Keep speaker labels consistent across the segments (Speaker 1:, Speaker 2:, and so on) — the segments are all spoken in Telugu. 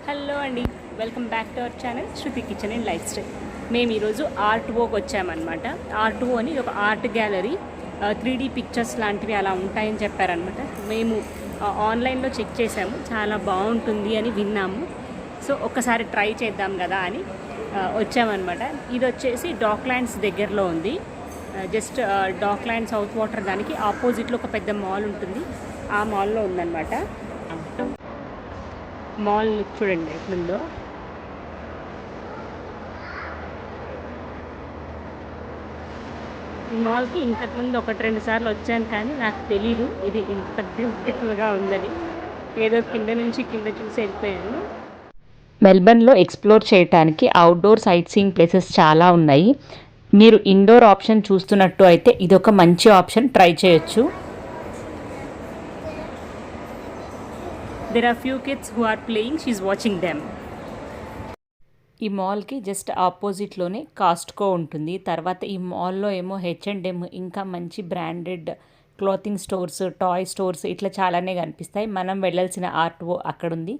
Speaker 1: హలో అండి, welcome back to our channel Shruti kitchen and life style. మేము ఈరోజు ఆర్ట్ వచ్చామన్నమాట. ఆర్ట్ అని ఒక ఆర్ట్ గ్యాలరీ, 3D పిక్చర్స్ లాంటివి అలా ఉంటాయని చెప్పారనమాట. మేము ఆన్లైన్లో చెక్ చేసాము, చాలా బాగుంటుంది అని విన్నాము. సో ఒక్కసారి ట్రై చేద్దాం కదా అని వచ్చామన్నమాట. ఇది వచ్చేసి డాక్లాండ్స్ దగ్గరలో ఉంది. జస్ట్ డాక్లాండ్ సౌత్ వాటర్ దానికి ఆపోజిట్లో ఒక పెద్ద మాల్ ఉంటుంది, ఆ మాల్లో ఉందన్నమాట. మాల్ చూడండి ఎట్లుందో. ఈ మాల్కి ఇంతకుముందు 1-2 సార్లు వచ్చాను, కానీ నాకు తెలీదు ఇది ఇంత బ్యూటిఫుల్గా ఉందని. ఏదో కింద నుంచి కింద చూసి వెళ్ళిపోయాను. మెల్బర్న్లో ఎక్స్ప్లోర్ చేయడానికి అవుట్డోర్ సైట్ సీయింగ్ ప్లేసెస్ చాలా ఉన్నాయి. మీరు ఇండోర్ ఆప్షన్ చూస్తున్నట్టు అయితే ఇదొక మంచి ఆప్షన్, ట్రై చేయొచ్చు. There are few kids who are playing, she's watching them. ఈ మాల్కి జస్ట్ ఆపోజిట్లోనే కాస్ట్కో ఉంటుంది. తర్వాత ఈ మాల్లో ఏమో H&M, ఇంకా మంచి branded clothing stores, toy stores ఇట్లా చాలానే కనిపిస్తాయి. మనం వెళ్ళాల్సిన ఆర్ట్ఓ అక్కడుంది,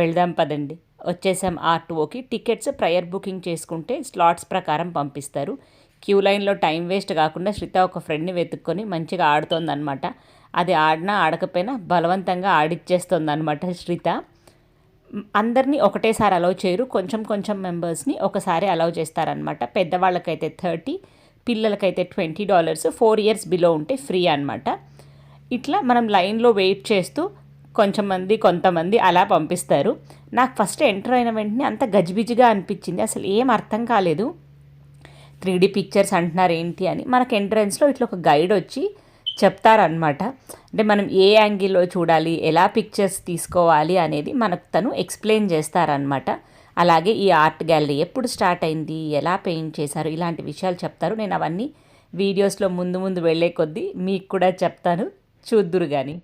Speaker 1: వెళ్దాం పదండి. వచ్చేసాం ఆర్ట్ఓకి. టికెట్స్ ప్రయర్ బుకింగ్ చేసుకుంటే స్లాట్స్ ప్రకారం పంపిస్తారు. క్యూ లైన్లో టైం వేస్ట్ కాకుండా శ్రిత ఒక ఫ్రెండ్ని వెతుక్కొని మంచిగా ఆడుతోందనమాట. అది ఆడినా ఆడకపోయినా బలవంతంగా ఆడిచ్చేస్తుంది అనమాట శ్రిత. అందరినీ ఒకటేసారి అలౌ చేయరు, కొంచెం కొంచెం మెంబర్స్ని ఒకసారి అలౌ చేస్తారనమాట. పెద్దవాళ్ళకైతే 30, పిల్లలకైతే $20, 4 years బిలో ఉంటే ఫ్రీ అనమాట. ఇట్లా మనం లైన్లో వెయిట్ చేస్తూ కొంతమంది అలా పంపిస్తారు. నాకు ఫస్ట్ ఎంటర్ అయిన వెంటనే అంత గజిబిజిగా అనిపించింది, అసలు ఏం అర్థం కాలేదు. 3D పిక్చర్స్ అంటున్నారు ఏంటి అని. మనకు ఎంట్రన్స్లో ఇట్లా ఒక గైడ్ వచ్చి చెప్తారనమాట. అంటే మనం ఏ యాంగిల్లో చూడాలి, ఎలా పిక్చర్స్ తీసుకోవాలి అనేది మనకు తను ఎక్స్ప్లెయిన్ చేస్తారనమాట. అలాగే ఈ ఆర్ట్ గ్యాలరీ ఎప్పుడు స్టార్ట్ అయింది, ఎలా పెయింట్ చేశారు, ఇలాంటి విషయాలు చెప్తారు. నేను అవన్నీ వీడియోస్లో ముందు వెళ్ళే కొద్దీ మీకు కూడా చెప్తాను, చూద్దురు కానీ.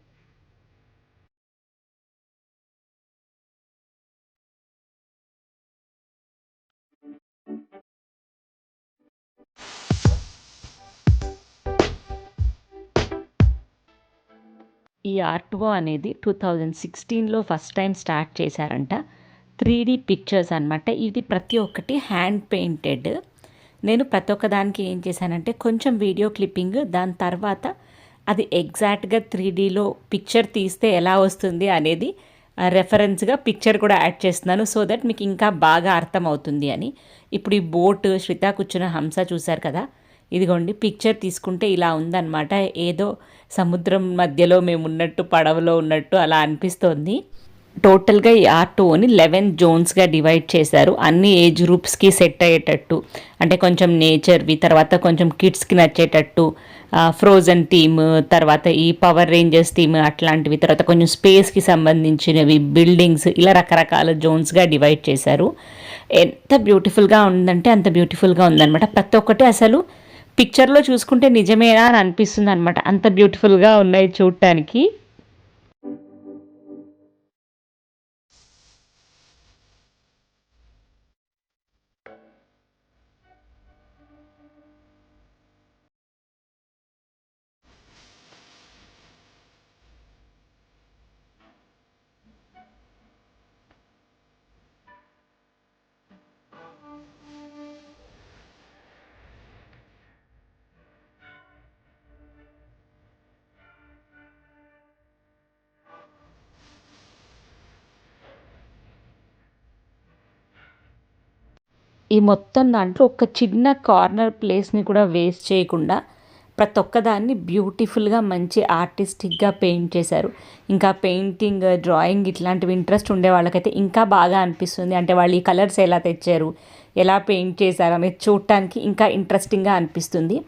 Speaker 1: ఈ ఆర్ట్వో అనేది 2016లో ఫస్ట్ టైం స్టార్ట్ చేశారంట. 3D పిక్చర్స్ అనమాట. ఇది ప్రతి ఒక్కటి హ్యాండ్ పెయింటెడ్. నేను ప్రతి ఒక్క దానికి ఏం చేశానంటే కొంచెం వీడియో క్లిప్పింగ్, దాని తర్వాత అది ఎగ్జాక్ట్గా 3Dలో పిక్చర్ తీస్తే ఎలా వస్తుంది అనేది రెఫరెన్స్గా పిక్చర్ కూడా యాడ్ చేస్తున్నాను, సో దట్ మీకు ఇంకా బాగా అర్థమవుతుంది అని. ఇప్పుడు ఈ బోట్, శ్రిత కూర్చున్న హంస చూశారు కదా, ఇదిగోండి పిక్చర్ తీసుకుంటే ఇలా ఉందన్నమాట. ఏదో సముద్రం మధ్యలో మేము ఉన్నట్టు, పడవలో ఉన్నట్టు అలా అనిపిస్తోంది. టోటల్గా ఈ ఆర్ట్ఓని 11 జోన్స్గా డివైడ్ చేశారు, అన్ని ఏజ్ గ్రూప్స్కి సెట్ అయ్యేటట్టు. అంటే కొంచెం నేచర్వి, తర్వాత కొంచెం కిడ్స్కి నచ్చేటట్టు ఫ్రోజన్ థీమ్, తర్వాత ఈ పవర్ రేంజర్స్ థీమ్ అట్లాంటివి, తర్వాత కొంచెం స్పేస్కి సంబంధించినవి, బిల్డింగ్స్, ఇలా రకరకాల జోన్స్గా డివైడ్ చేశారు. ఎంత బ్యూటిఫుల్గా ఉందంటే అంత బ్యూటిఫుల్గా ఉందన్నమాట. ప్రతి ఒక్కటి అసలు పిక్చర్లో చూసుకుంటే నిజమేనా అని అనిపిస్తుంది అనమాట, అంత బ్యూటిఫుల్గా ఉన్నాయి చూడటానికి. ఈ మొత్తం దాంట్లో ఒక చిన్న కార్నర్ ప్లేస్ని కూడా వేస్ట్ చేయకుండా ప్రతి ఒక్కదాన్ని బ్యూటిఫుల్గా మంచి ఆర్టిస్టిక్గా పెయింట్ చేశారు. ఇంకా పెయింటింగ్, డ్రాయింగ్ ఇట్లాంటివి ఇంట్రెస్ట్ ఉండే వాళ్ళకైతే ఇంకా బాగా అనిపిస్తుంది. అంటే వాళ్ళు ఈ కలర్స్ ఎలా తెచ్చారు, ఎలా పెయింట్ చేశారు అనేది చూడటానికి ఇంకా ఇంట్రెస్టింగ్గా అనిపిస్తుంది.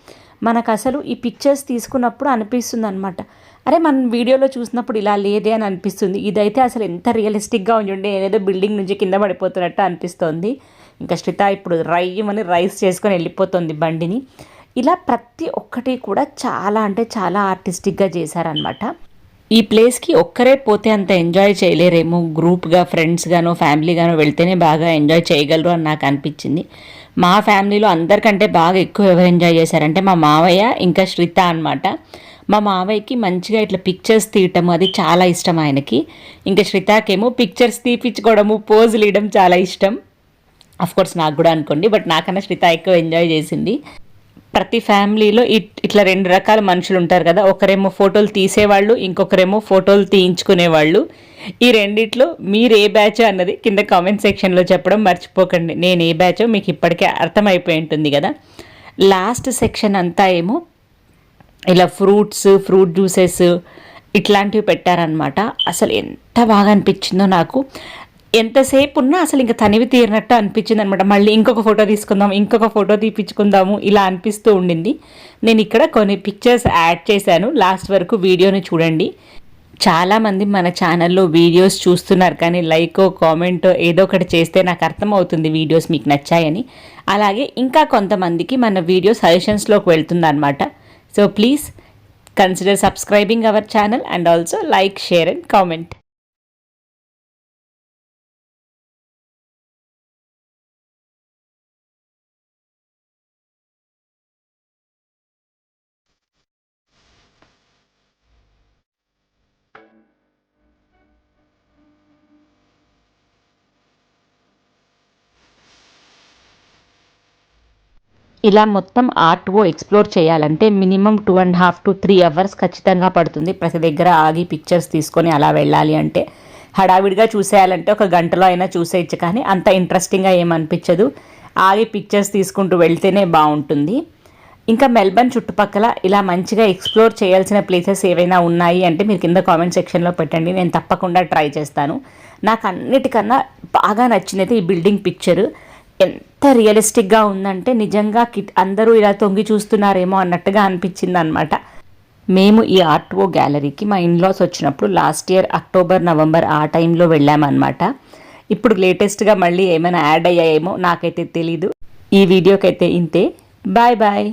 Speaker 1: మనకు అసలు ఈ పిక్చర్స్ తీసుకున్నప్పుడు అనిపిస్తుంది అనమాట, అరే మనం వీడియోలో చూసినప్పుడు ఇలా లేదే అని అనిపిస్తుంది. ఇదైతే అసలు ఎంత రియలిస్టిక్గా ఉండే, ఏదో బిల్డింగ్ నుంచి కింద పడిపోతున్నట్టు అనిపిస్తుంది. ఇంకా శ్రిత ఇప్పుడు రైస్ చేసుకొని వెళ్ళిపోతుంది బండిని. ఇలా ప్రతి ఒక్కటి కూడా చాలా అంటే చాలా ఆర్టిస్టిక్గా చేశారనమాట. ఈ ప్లేస్కి ఒక్కరే పోతే అంత ఎంజాయ్ చేయలేరేమో, గ్రూప్గా, ఫ్రెండ్స్గానో, ఫ్యామిలీగానో వెళ్తేనే బాగా ఎంజాయ్ చేయగలరు అని నాకు అనిపించింది. మా ఫ్యామిలీలో అందరికంటే బాగా ఎక్కువ ఎవరు ఎంజాయ్ చేశారంటే మా మావయ్య ఇంకా శ్రిత అనమాట. మా మావయ్యకి మంచిగా ఇట్లా పిక్చర్స్ తీయటం అది చాలా ఇష్టం ఆయనకి. ఇంకా శ్రితాకేమో పిక్చర్స్ తీపించుకోవడము, పోజులు ఇవ్వడం చాలా ఇష్టం. కోర్స్ నాకు కూడా అనుకోండి, బట్ నాకన్నా శ్రిత ఎక్కువ ఎంజాయ్ చేసింది. ప్రతి ఫ్యామిలీలో ఇట్లా 2 రకాల మనుషులు ఉంటారు కదా, ఒకరేమో ఫోటోలు తీసేవాళ్ళు, ఇంకొకరేమో ఫోటోలు తీయించుకునేవాళ్ళు. ఈ రెండిట్లో మీరు ఏ బ్యాచ్ అన్నది కింద కామెంట్ సెక్షన్లో చెప్పడం మర్చిపోకండి. నేను ఏ బ్యాచో మీకు ఇప్పటికే అర్థమైపోయి ఉంటుంది కదా. లాస్ట్ సెక్షన్ అంతా ఏమో ఇలా ఫ్రూట్ జ్యూసెస్ ఇట్లాంటివి పెట్టారనమాట. అసలు ఎంత బాగా అనిపించిందో నాకు. ఎంతసేపు ఉన్నా అసలు ఇంకా తనివి తీరినట్టు అనిపించింది అనమాట. మళ్ళీ ఇంకొక ఫోటో తీపించుకుందాము ఇలా అనిపిస్తూ ఉండింది. నేను ఇక్కడ కొన్ని పిక్చర్స్ యాడ్ చేశాను, లాస్ట్ వరకు వీడియోని చూడండి. చాలామంది మన ఛానల్లో వీడియోస్ చూస్తున్నారు, కానీ లైకో కామెంటో ఏదో ఒకటి చేస్తే నాకు అర్థమవుతుంది వీడియోస్ మీకు నచ్చాయని. అలాగే ఇంకా కొంతమందికి మన వీడియో సజెషన్స్లోకి వెళ్తుందన్నమాట. So please consider subscribing our channel and also like, share and comment. ఇలా మొత్తం ఆర్ట్వో ఎక్స్ప్లోర్ చేయాలంటే మినిమం 2.5 to 3 hours ఖచ్చితంగా పడుతుంది. ప్రతి దగ్గర ఆగి పిక్చర్స్ తీసుకొని అలా వెళ్ళాలి అంటే. హడావిడిగా చూసేయాలంటే ఒక గంటలో అయినా చూసేయచ్చు, కానీ అంత ఇంట్రెస్టింగ్గా ఏమనిపించదు. ఆగి పిక్చర్స్ తీసుకుంటూ వెళ్తేనే బాగుంటుంది. ఇంకా మెల్బర్న్ చుట్టుపక్కల ఇలా మంచిగా ఎక్స్ప్లోర్ చేయాల్సిన ప్లేసెస్ ఏవైనా ఉన్నాయి అంటే మీరు కింద కామెంట్ సెక్షన్లో పెట్టండి, నేను తప్పకుండా ట్రై చేస్తాను. నాకు అన్నిటికన్నా బాగా నచ్చినది ఈ బిల్డింగ్ పిక్చరు. ఎంత రియలిస్టిక్గా ఉందంటే నిజంగా అందరూ ఇలా తొంగి చూస్తున్నారేమో అన్నట్టుగా అనిపించింది అనమాట. మేము ఈ ఆర్ట్వో గ్యాలరీకి మా ఇన్లాస్ వచ్చినప్పుడు లాస్ట్ ఇయర్ అక్టోబర్, నవంబర్ ఆ టైంలో వెళ్ళామన్నమాట. ఇప్పుడు లేటెస్ట్గా మళ్ళీ ఏమైనా యాడ్ అయ్యాయేమో నాకైతే తెలీదు. ఈ వీడియోకైతే ఇంతే. Bye bye.